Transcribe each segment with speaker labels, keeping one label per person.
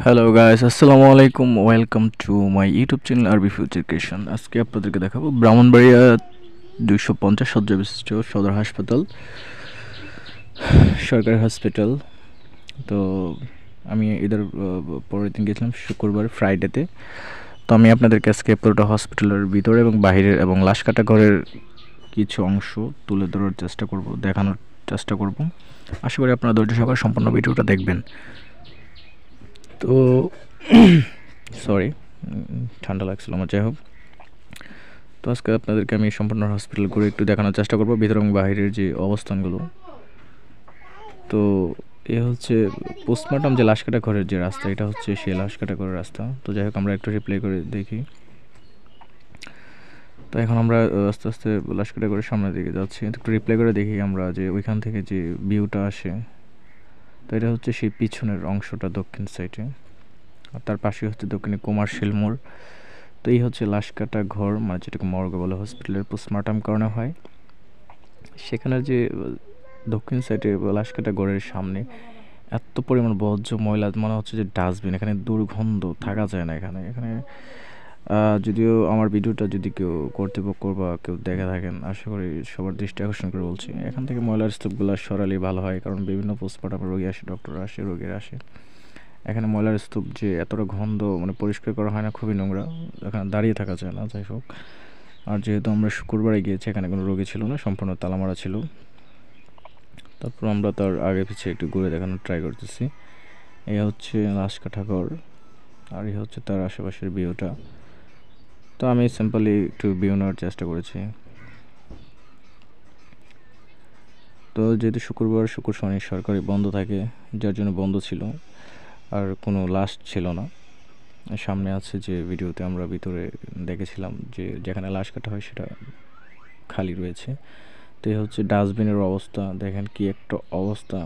Speaker 1: Hello guys, আসসালামু আলাইকুম। Welcome to my YouTube channel আরবি ফিউচার ক্রিয়েশন। আজকে আপনাদেরকে দেখাবো ব্রাহ্মণবাড়িয়া 250 শয্যা বিশিষ্ট সদর হাসপাতাল, সরকারি হসপিটাল। তো আমি এদের পরের দিন গেছিলাম শুক্রবার, ফ্রাইডেতে। তো আমি আপনাদেরকে আজকে পুরোটা হসপিটালের ভিতরে এবং বাইরের এবং লাশ কাটা ঘরের কিছু অংশ তুলে ধরার চেষ্টা করব, দেখানোর চেষ্টা করব। আশা করি আপনারা ধৈর্য সহকারে সম্পূর্ণ ভিডিওটা দেখবেন। তো সরি, ঠান্ডা লাগছিল আমার। যাই হোক, তো আজকে আপনাদেরকে আমি সম্পূর্ণ হসপিটাল ঘুরে একটু দেখানোর চেষ্টা করবো, ভিতর এবং বাইরের যে অবস্থানগুলো। তো এ হচ্ছে পোস্টমর্টম যে লাশ কাটা ঘরের যে রাস্তা, এটা হচ্ছে সেই লাশ কাটা ঘরের রাস্তা। তো যাই হোক, আমরা একটু রিপ্লে করে দেখি। তো এখন আমরা আস্তে আস্তে লাশ কাটা ঘরের সামনের দিকে যাচ্ছি। একটু রিপ্লে করে দেখি আমরা যে ওইখান থেকে যে ভিউটা আসে। তো এটা হচ্ছে সেই পিছনের অংশটা, দক্ষিণ সাইডে। আর তার পাশে হচ্ছে দক্ষিণে কমার্শিয়াল মোড়। তো এই হচ্ছে লাশ কাটা ঘর, মানে যেটাকে মর্গ বলে, হসপিটালের পোস্টমর্টম করানো হয়। সেখানের যে দক্ষিণ সাইডে লাশ কাটা ঘরের সামনে এত পরিমাণ বর্জ্য ময়লা, মনে হচ্ছে যে ডাস্টবিন। এখানে দুর্গন্ধ, থাকা যায় না এখানে এখানে যদিও আমার ভিডিওটা যদি কেউ কর্তৃপক্ষ বা কেউ দেখে থাকেন, আশা করি সবার দৃষ্টি আকর্ষণ করে বলছি, এখান থেকে ময়লার স্তূপগুলো সরালেই ভালো হয়। কারণ বিভিন্ন পোস্টমর্টম রোগী আসে, ডক্টর আসে, রোগীরা আসে। এখানে ময়লার স্তূপ যে এতটা গন্ধ, মানে পরিষ্কার করা হয় না, খুবই নোংরা, এখানে দাঁড়িয়ে থাকা যায় না। যাই হোক, আর যেহেতু আমরা শুক্রবারে গিয়েছি, এখানে কোনো রোগী ছিল না, সম্পূর্ণ তালামারা ছিল। তারপর আমরা তার আগে পিছিয়ে একটু ঘুরে দেখানোর ট্রাই করতেছি। এই হচ্ছে লাশ কাঠাঘর, আর এই হচ্ছে তার আশেপাশের ভিউটা। তো আমি সিম্পলি একটু ভিউ নেওয়ার চেষ্টা করেছি। তো যেহেতু শুক্রবার, শুক্র শনি সরকারি বন্ধ থাকে, যার জন্য বন্ধ ছিল, আর কোনো লাশ ছিল না। সামনে আছে যে ভিডিওতে আমরা ভিতরে দেখেছিলাম, যে যেখানে লাশ কাটা হয় সেটা খালি রয়েছে। তো এই হচ্ছে ডাস্টবিনের অবস্থা, দেখেন কি একটা অবস্থা।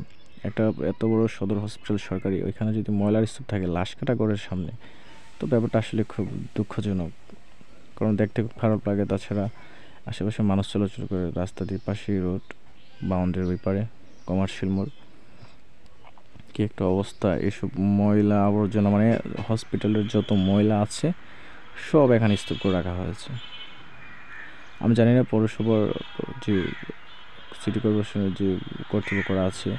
Speaker 1: একটা এত বড় সদর হসপিটাল সরকারি, ওইখানে যদি ময়লার স্তূপ থাকে লাশ কাটা ঘরের সামনে, তো ব্যাপারটা আসলে খুব দুঃখজনক। কারণ দেখতে খুব খারাপ লাগে। তাছাড়া আশেপাশে মানুষ চলাচল করে, রাস্তা দিয়ে, পাশেই রোড, বাউন্ডারির ওই পারে কমার্শিয়াল মোড়। কি একটা অবস্থা! এসব ময়লা আবর্জনা, মানে হসপিটালের যত ময়লা আছে সব এখানে স্তূপ করে রাখা হয়েছে। আমি জানি না পৌরসভার যে সিটি কর্পোরেশনের যে কর্তৃপক্ষরা আছে,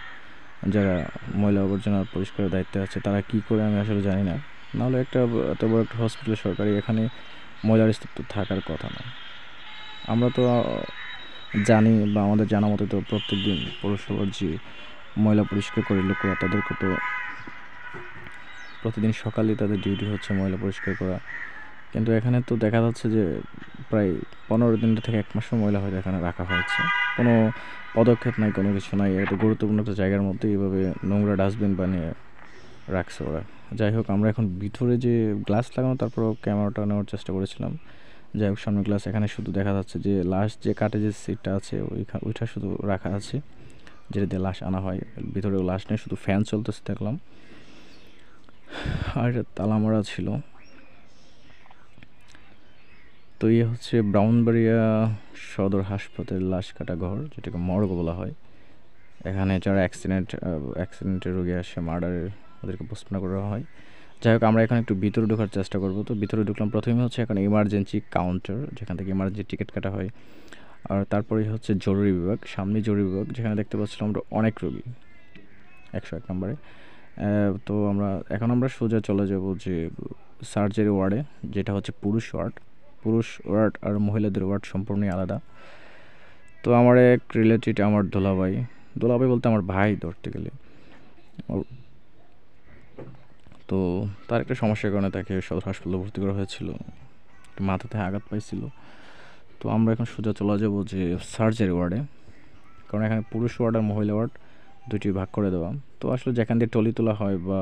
Speaker 1: যারা ময়লা আবর্জনা পরিষ্কারের দায়িত্বে আছে, তারা কি করে আমি আসলে জানি না। নাহলে একটা এত বড় একটা হসপিটাল সরকারি, এখানে ময়লার স্তূপ তো থাকার কথা না। আমরা তো জানি, বা আমাদের জানা মতো তো প্রত্যেক দিন পৌরসভার যে ময়লা পরিষ্কার করে লোকরা, তাদেরকে তো প্রতিদিন সকালে তাদের ডিউটি হচ্ছে ময়লা পরিষ্কার করা। কিন্তু এখানে তো দেখা যাচ্ছে যে প্রায় 15 দিন থেকে 1 মাসও ময়লা হয়তো এখানে রাখা হয়েছে। কোনো পদক্ষেপ নাই, কোনো কিছু নাই। এত গুরুত্বপূর্ণ একটা জায়গার মধ্যে এইভাবে নোংরা ডাস্টবিন বানিয়ে রাখছে ওরা। যাই হোক, আমরা এখন ভিতরে যে গ্লাস লাগানো, তারপর ক্যামেরাটা নেওয়ার চেষ্টা করেছিলাম। যাই হোক, সামনে গ্লাস, এখানে শুধু দেখা যাচ্ছে যে লাশ যে কাটে যে সিটটা আছে, ওইটা শুধু রাখা আছে, যেটা দিয়ে লাশ আনা হয়। ভিতরেও লাশ নেই, শুধু ফ্যান চলতেছে দেখলাম, আর তালা মারা ছিল। তো ইয়ে হচ্ছে ব্রাহ্মণবাড়িয়া সদর হাসপাতালের লাশ কাটা ঘর, যেটাকে মর্গ বলা হয়। এখানে যারা অ্যাক্সিডেন্টের রোগী আসে, মার্ডারের, ওদেরকে পোস্টমর্টম করা হয়। যাই হোক, আমরা এখন একটু ভিতরে ঢোকার চেষ্টা করব। তো ভিতরে ঢুকলাম। প্রথমে হচ্ছে এখন ইমার্জেন্সি কাউন্টার, যেখান থেকে ইমার্জেন্সি টিকিট কাটা হয়। আর তারপরেই হচ্ছে জরুরি বিভাগ, সামনে জরুরি বিভাগ, যেখানে দেখতে পাচ্ছিলাম আমরা অনেক রোগী, 101 নম্বরে। তো আমরা সোজা চলে যাব যে সার্জারি ওয়ার্ডে, যেটা হচ্ছে পুরুষ ওয়ার্ড। পুরুষ ওয়ার্ড আর মহিলাদের ওয়ার্ড সম্পূর্ণই আলাদা। তো আমার এক রিলেটিভ, আমার দোলাভাই, দোলাভাই বলতে আমার ভাই ধরতে গেলে, তো তার একটা সমস্যার কারণে তাকে সদর হাসপাতালে ভর্তি করা হয়েছিল, মাথাতে আঘাত পাইছিল। তো আমরা এখন সোজা চলে যাব যে সার্জারি ওয়ার্ডে, কারণ এখানে পুরুষ ওয়ার্ড আর মহিলা ওয়ার্ড দুইটি ভাগ করে দেওয়া। তো আসলে যেখান দিয়ে টলি তোলা হয়, বা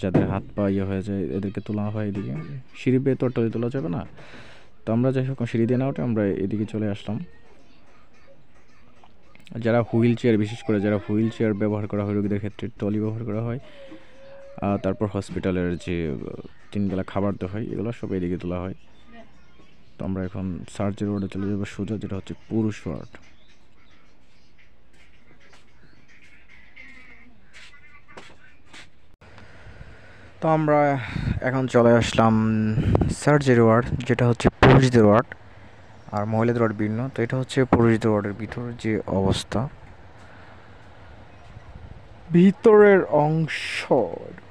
Speaker 1: যাদের হাত পা ইয়ে হয়ে যায়, এদেরকে তোলা হয় এদিকে। সিঁড়ি বেয়ে তো আর টলি তোলা যাবে না। তো আমরা যাই হোক সিঁড়ি দিয়ে না উঠে আমরা এদিকে চলে আসলাম। যারা হুইল চেয়ার, বিশেষ করে যারা হুইল চেয়ার ব্যবহার করা হয় রোগীদের ক্ষেত্রে, টলি ব্যবহার করা হয়। তারপর হসপিটালের যে 3 বেলা খাবার দেওয়া হয়, এগুলো সব এদিকে তোলা হয়। তো আমরা এখন সার্জারি ওয়ার্ডে চলে যাবো সোজা, যেটা হচ্ছে পুরুষ ওয়ার্ড। তো আমরা এখন চলে আসলাম সার্জারি ওয়ার্ড, যেটা হচ্ছে পুরুষদের ওয়ার্ড, আর মহিলাদের ওয়ার্ড ভিন্ন। তো এটা হচ্ছে পুরুষদের ওয়ার্ডের ভিতর যে অবস্থা, ভিতরের অংশ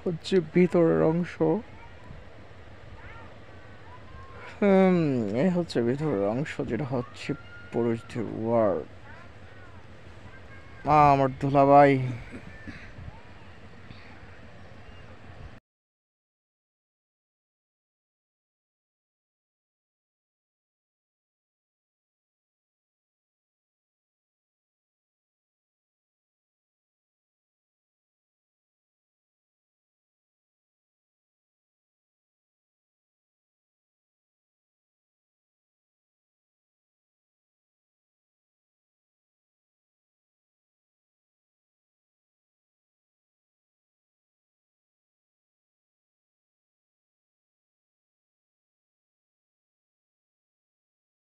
Speaker 1: হচ্ছে ভিতরের অংশ। এই হচ্ছে ভিতরের অংশ, যেটা হচ্ছে পুরুষদের ওয়ার্ড। আমার দুলাভাই